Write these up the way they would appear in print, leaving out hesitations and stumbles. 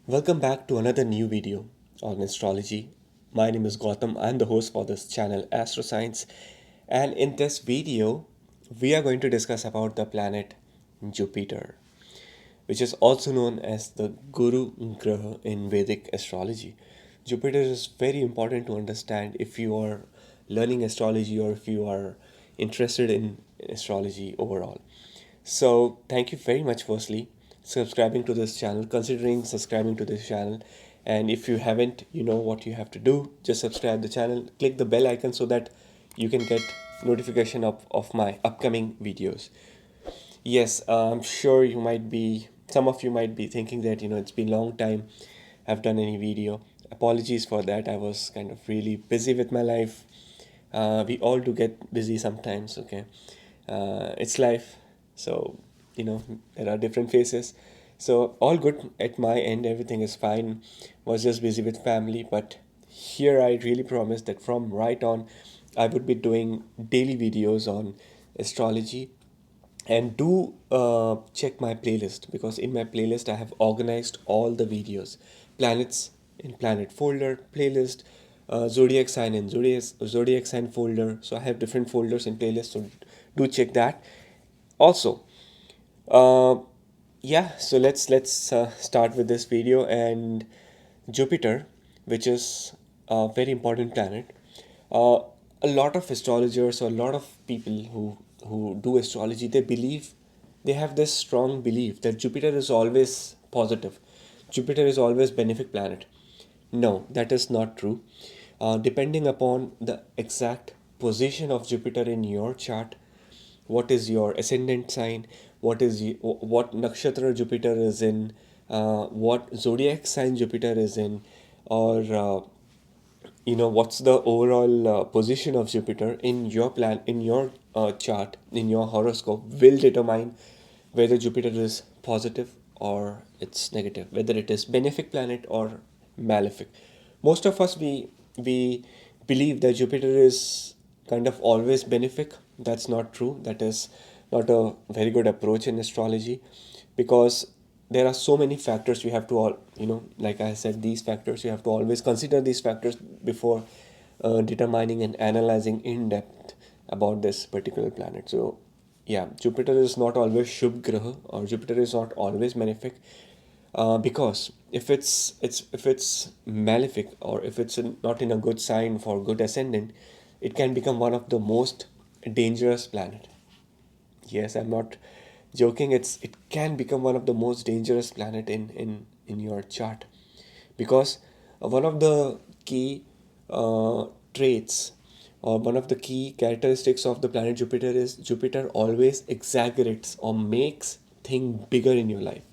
Welcome back to another new video on astrology. My name is Gautam. I'm the host for this channel Astro Science, and in this video we are going to discuss about the planet Jupiter, which is also known as the Guru Grah in Vedic astrology. Jupiter is very important to understand if you are learning astrology or if you are interested in astrology overall. So, thank you very much, firstly, subscribing to this channel, considering subscribing to this channel. And if you haven't, you know what you have to do. Just subscribe the channel, click the bell icon so that you can get notification of my upcoming videos. Yes, I'm sure some of you might be thinking that, it's been a long time I've done any video. Apologies for that. I was kind of really busy with my life. We all do get busy sometimes, okay? It's life. So, there are different phases. So, all good at my end. Everything is fine. Was just busy with family. But here I really promise that from right on, I would be doing daily videos on astrology, and do check my playlist, because in my playlist I have organized all the videos, planets in planet folder playlist, zodiac sign in zodiac sign folder. So I have different folders in playlist, so do check that also. uh, yeah, so let's start with this video. And Jupiter, which is a very important planet, uh, a lot of astrologers or a lot of people who do astrology, they have this strong belief that Jupiter is always positive. Jupiter is always benefic planet. No, that is not true. Depending upon the exact position of Jupiter in your chart, what is your ascendant sign, what nakshatra Jupiter is in, what zodiac sign Jupiter is in, or what's the overall position of Jupiter in your chart, in your horoscope, will determine whether Jupiter is positive or it's negative, whether it is benefic planet or malefic. Most of us, we believe that Jupiter is kind of always benefic. That's not true. That is not a very good approach in astrology, because there are so many factors you have to all, like I said, these factors you have to always consider these factors before determining and analyzing in depth about this particular planet. So yeah, Jupiter is not always Shubh Graha, or Jupiter is not always malefic, because if it's malefic, or if it's not in a good sign for good ascendant, it can become one of the most dangerous planet. Yes, I'm not joking. It can become one of the most dangerous planet in your chart, because one of the key traits, or one of the key characteristics of the planet Jupiter is Jupiter always exaggerates or makes thing bigger in your life,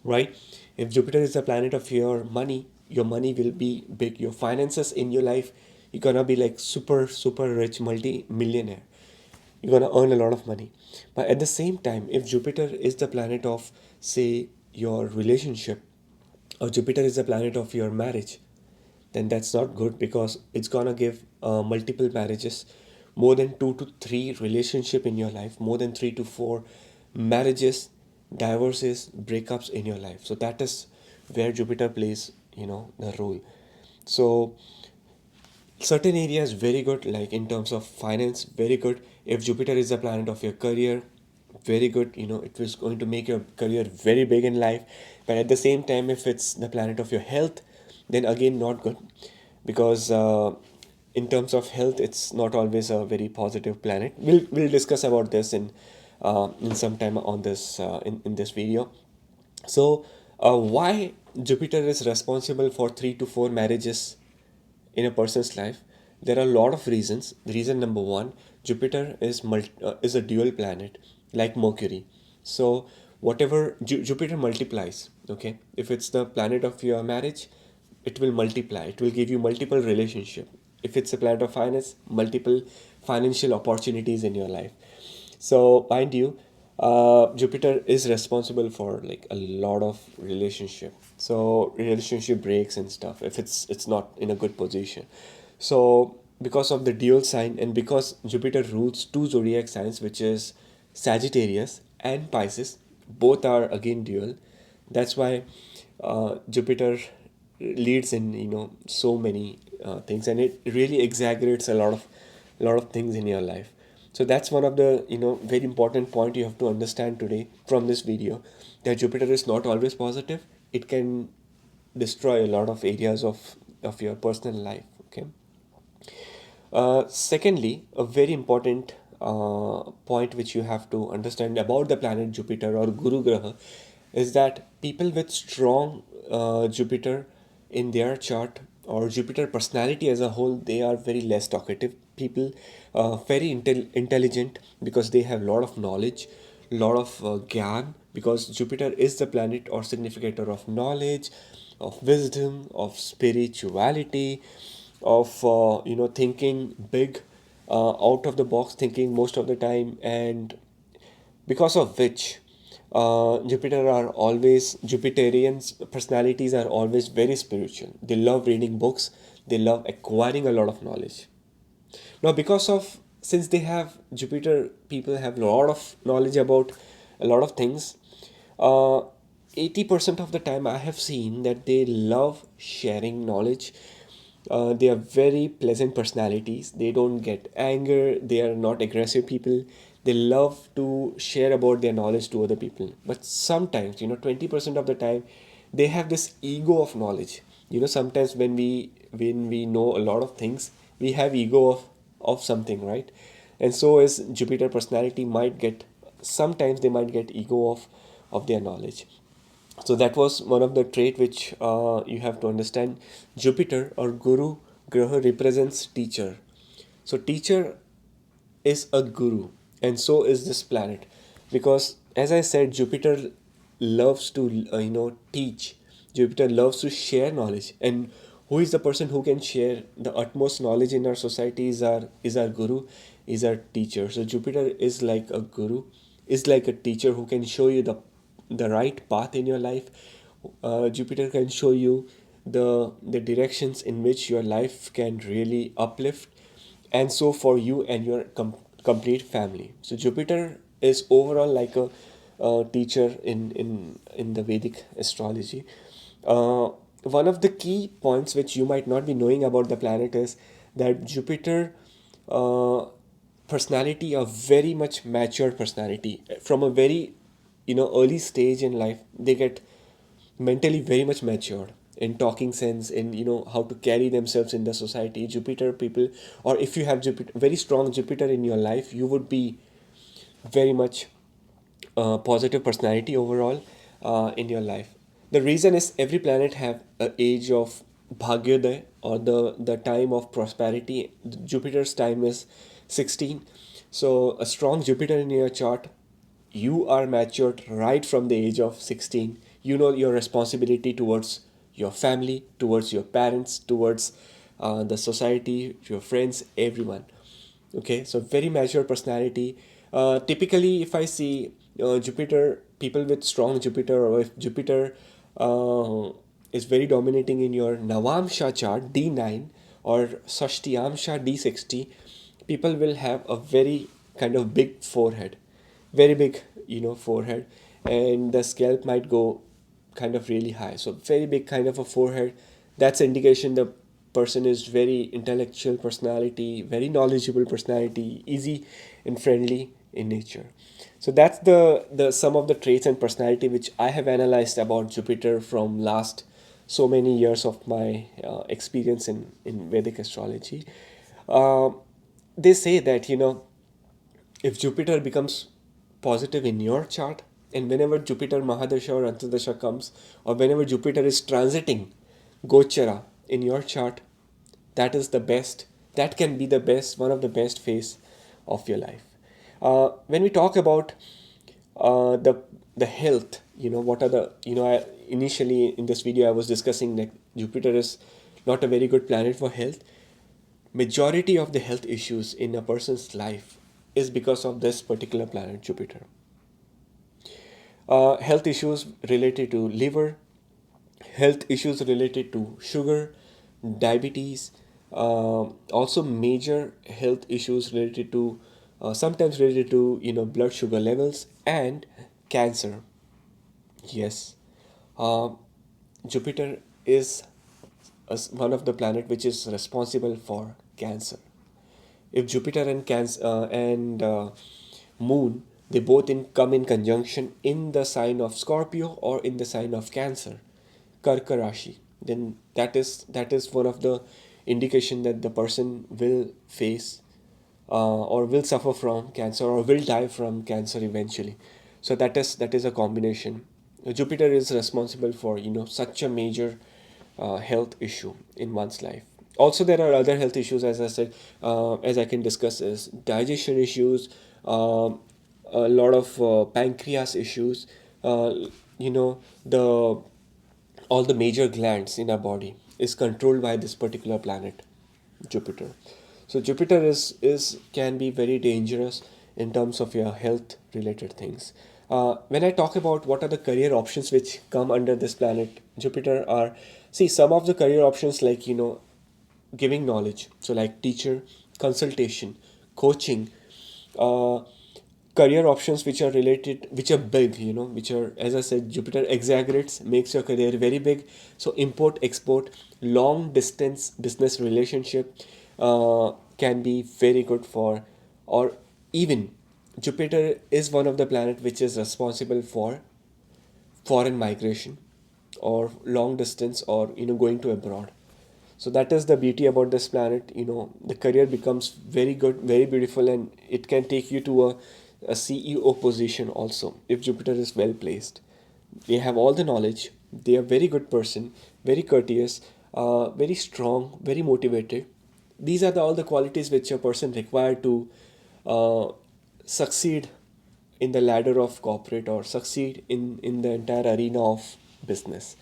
right? If Jupiter is the planet of your money will be big. Your finances in your life, you're gonna be like super super rich, multi millionaire. You're gonna earn a lot of money. But at the same time, if Jupiter is the planet of, say, your relationship, or Jupiter is the planet of your marriage, then that's not good, because it's gonna give multiple marriages, more than 2 to 3 relationship in your life, more than 3 to 4 marriages, divorces, breakups in your life. So that is where Jupiter plays, the role. So certain areas very good, like in terms of finance, very good. If Jupiter is the planet of your career, very good. It was going to make your career very big in life. But at the same time, if it's the planet of your health, then again not good, because in terms of health, it's not always a very positive planet. We'll discuss about this in some time on this in this video. So why Jupiter is responsible for 3 to 4 marriages in a person's life? There are a lot of reasons. The reason number one, Jupiter is a dual planet, like Mercury. So whatever Jupiter multiplies, okay, if it's the planet of your marriage, it will multiply. It will give you multiple relationship. If it's a planet of finance, multiple financial opportunities in your life. So mind you, Jupiter is responsible for like a lot of relationship. So relationship breaks and stuff if it's not in a good position. So because of the dual sign, and because Jupiter rules two zodiac signs, which is Sagittarius and Pisces, both are again dual. That's why Jupiter leads in so many things, and it really exaggerates a lot of things in your life. So that's one of the very important point you have to understand today from this video, that Jupiter is not always positive. It can destroy a lot of areas of your personal life. Okay. Secondly, a very important point which you have to understand about the planet Jupiter or Guru Graha is that people with strong Jupiter in their chart, or Jupiter personality as a whole, they are very less talkative people, very intelligent, because they have a lot of knowledge, lot of gyan, because Jupiter is the planet or significator of knowledge, of wisdom, of spirituality, of thinking big, out of the box thinking most of the time, and because of which Jupiterians personalities are always very spiritual. They love reading books, they love acquiring a lot of knowledge. Now, because of, since they have Jupiter, people have a lot of knowledge about a lot of things. Uh, 80% of the time, I have seen that they love sharing knowledge. They are very pleasant personalities. They don't get anger. They are not aggressive people. They love to share about their knowledge to other people. But sometimes, 20% of the time, they have this ego of knowledge. Sometimes when we know a lot of things, we have ego of something, right? And so is Jupiter personality might get, sometimes they might get ego of their knowledge. So that was one of the trait which you have to understand. Jupiter or Guru Graha represents teacher. So teacher is a guru, and so is this planet, because as I said, Jupiter loves to teach. Jupiter loves to share knowledge, and who is the person who can share the utmost knowledge in our society is our guru, is our teacher. So Jupiter is like a guru, is like a teacher who can show you the right path in your life. Jupiter can show you the directions in which your life can really uplift, and so for you and your complete family. So Jupiter is overall like a teacher in the Vedic astrology. One of the key points which you might not be knowing about the planet is that Jupiter uh, personality, a very much matured personality from a very early stage in life. They get mentally very much matured in talking sense, in how to carry themselves in the society. Jupiter people, or if you have Jupiter, very strong Jupiter in your life, you would be very much positive personality overall in your life. The reason is every planet have a age of Bhagyoday, or the time of prosperity. Jupiter's time is 16. So a strong Jupiter in your chart, you are matured right from the age of 16. You know your responsibility towards your family, towards your parents, towards the society, your friends, everyone. Okay, so very mature personality. Typically, if I see Jupiter, people with strong Jupiter, or if Jupiter is very dominating in your Navamsha chart, D9, or Sashtiyamsha, D60, people will have a very kind of big forehead, very big, forehead, and the scalp might go kind of really high. So very big kind of a forehead. That's indication the person is very intellectual personality, very knowledgeable personality, easy and friendly in nature. So that's the some of the traits and personality which I have analyzed about Jupiter from last so many years of my experience in Vedic astrology. Uh, they say that if Jupiter becomes positive in your chart, and whenever Jupiter Mahadasha or Antardasha comes, or whenever Jupiter is transiting Gochara in your chart, that is the best, that can be the best, one of the best phase of your life. When we talk about the health, what are the, initially in this video I was discussing that Jupiter is not a very good planet for health. Majority of the health issues in a person's life is because of this particular planet Jupiter. Health issues related to liver, health issues related to sugar, diabetes, also major health issues related to sometimes related to blood sugar levels and cancer. Yes. Uh, Jupiter is one of the planet which is responsible for Cancer. If Jupiter and Cancer and Moon, they both come in conjunction in the sign of Scorpio or in the sign of Cancer, Karka Rashi, then that is one of the indication that the person will face or will suffer from cancer or will die from cancer eventually. So that is a combination. Jupiter is responsible for such a major health issue in one's life. Also, there are other health issues, as I said, as I can discuss, is digestion issues, a lot of pancreas issues, uh, the all the major glands in our body is controlled by this particular planet, Jupiter. So Jupiter is can be very dangerous in terms of your health related things. When I talk about what are the career options which come under this planet Jupiter are, see, some of the career options, like giving knowledge, so like teacher, consultation, coaching, uh, career options which are related, which are big, which are, as I said, Jupiter exaggerates, makes your career very big. So import export, long distance business relationship can be very good for, or even Jupiter is one of the planet which is responsible for foreign migration or long distance, or going to abroad. So that is the beauty about this planet. The career becomes very good, very beautiful, and it can take you to a CEO position also if Jupiter is well placed. They have all the knowledge, they are very good person, very courteous, very strong, very motivated. These are all the qualities which a person required to uh, succeed in the ladder of corporate, or succeed in the entire arena of business.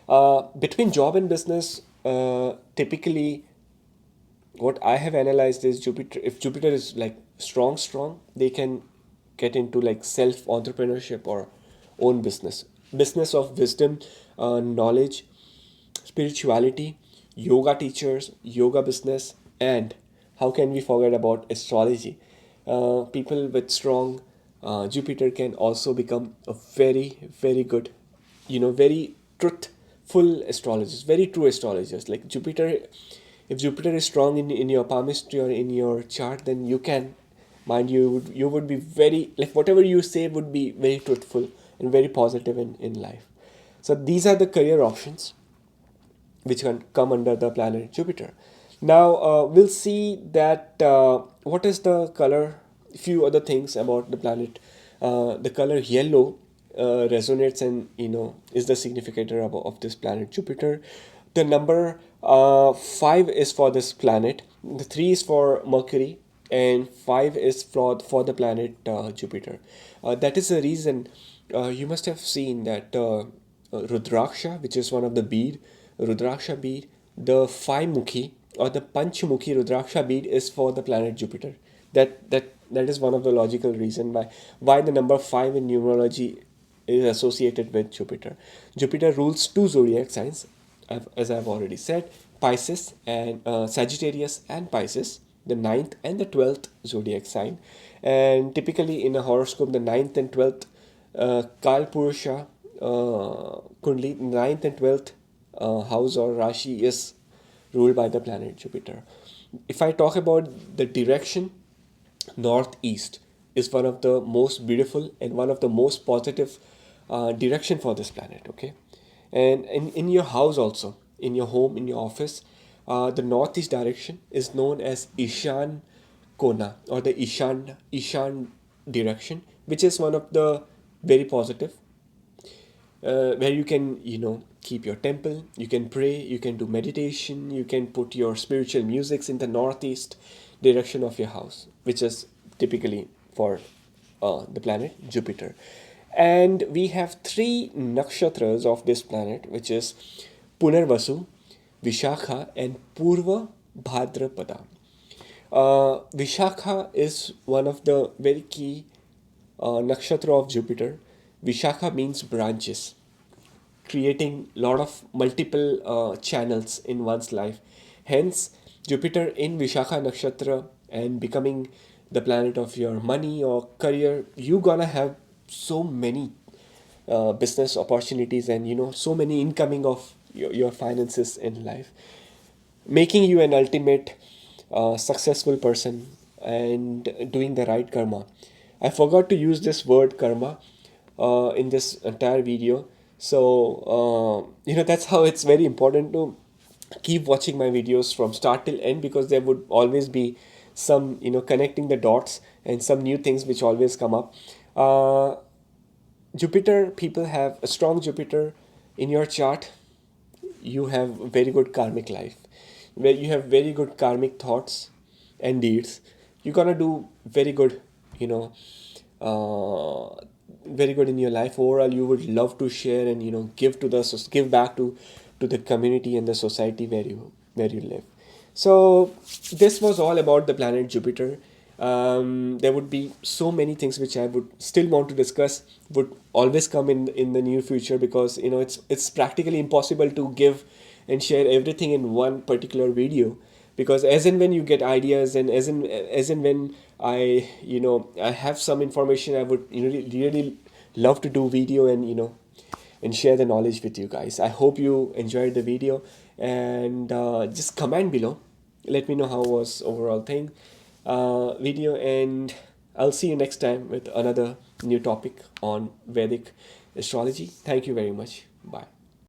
Between job and business, typically what I have analyzed is Jupiter. If Jupiter is like strong, they can get into like self entrepreneurship or own business of wisdom, knowledge, spirituality, yoga teachers, yoga business, and how can we forget about astrology? People with strong Jupiter can also become a very, very good, very truthful astrologers, very true astrologers. Like Jupiter, if Jupiter is strong in your palmistry or in your chart, then you can, mind you would be very, like whatever you say would be very truthful and very positive in life. So these are the career options which can come under the planet Jupiter. Now we'll see that what is the color, few other things about the planet. The color yellow resonates and is the significator of this planet Jupiter. The number 5 is for this planet, the 3 is for Mercury, and 5 is for the planet Jupiter. That is the reason you must have seen that Rudraksha, which is one of the bead, Rudraksha bead, the five mukhi or the Panchmukhi Rudraksha bead is for the planet Jupiter. That is one of the logical reason why the number 5 in numerology is associated with Jupiter. Jupiter rules two zodiac signs, as I've already said, Pisces and Sagittarius and Pisces, the ninth and the 12th zodiac sign. And typically in a horoscope, the ninth and 12th Kal Purusha Kundli, ninth and 12th house or Rashi is ruled by the planet Jupiter. If I talk about the direction, northeast is one of the most beautiful and one of the most positive direction for this planet. Okay, and in your house also, in your home, in your office, the northeast direction is known as Ishan Kona, or the Ishan direction, which is one of the very positive, where you can keep your temple, you can pray, you can do meditation, you can put your spiritual musics in the northeast direction of your house, which is typically for the planet Jupiter. And we have three nakshatras of this planet, which is Punarvasu, Vishakha, and Purva Bhadrapada. Vishakha is one of the very key nakshatra of Jupiter. Vishakha means branches, creating a lot of multiple channels in one's life. Hence, Jupiter in Vishakha nakshatra and becoming the planet of your money or career, you gonna have so many business opportunities, and so many incoming of your finances in life, making you an ultimate successful person and doing the right karma. I forgot to use this word karma in this entire video. So that's how it's very important to keep watching my videos from start till end, because there would always be some connecting the dots and some new things which always come up. Jupiter, people have a strong Jupiter in your chart, you have very good karmic life, where you have very good karmic thoughts and deeds. You're gonna do very good, you know very good in your life. Overall, you would love to share and give to the give back to the community and the society where you live. So this was all about the planet Jupiter. There would be so many things which I would still want to discuss, would always come in the near future, because it's practically impossible to give and share everything in one particular video, because as and when you get ideas, and as in when I have some information, I would really love to do video and and share the knowledge with you guys. I hope you enjoyed the video, and just comment below. Let me know how was overall thing video, and I'll see you next time with another new topic on Vedic astrology. Thank you very much. Bye.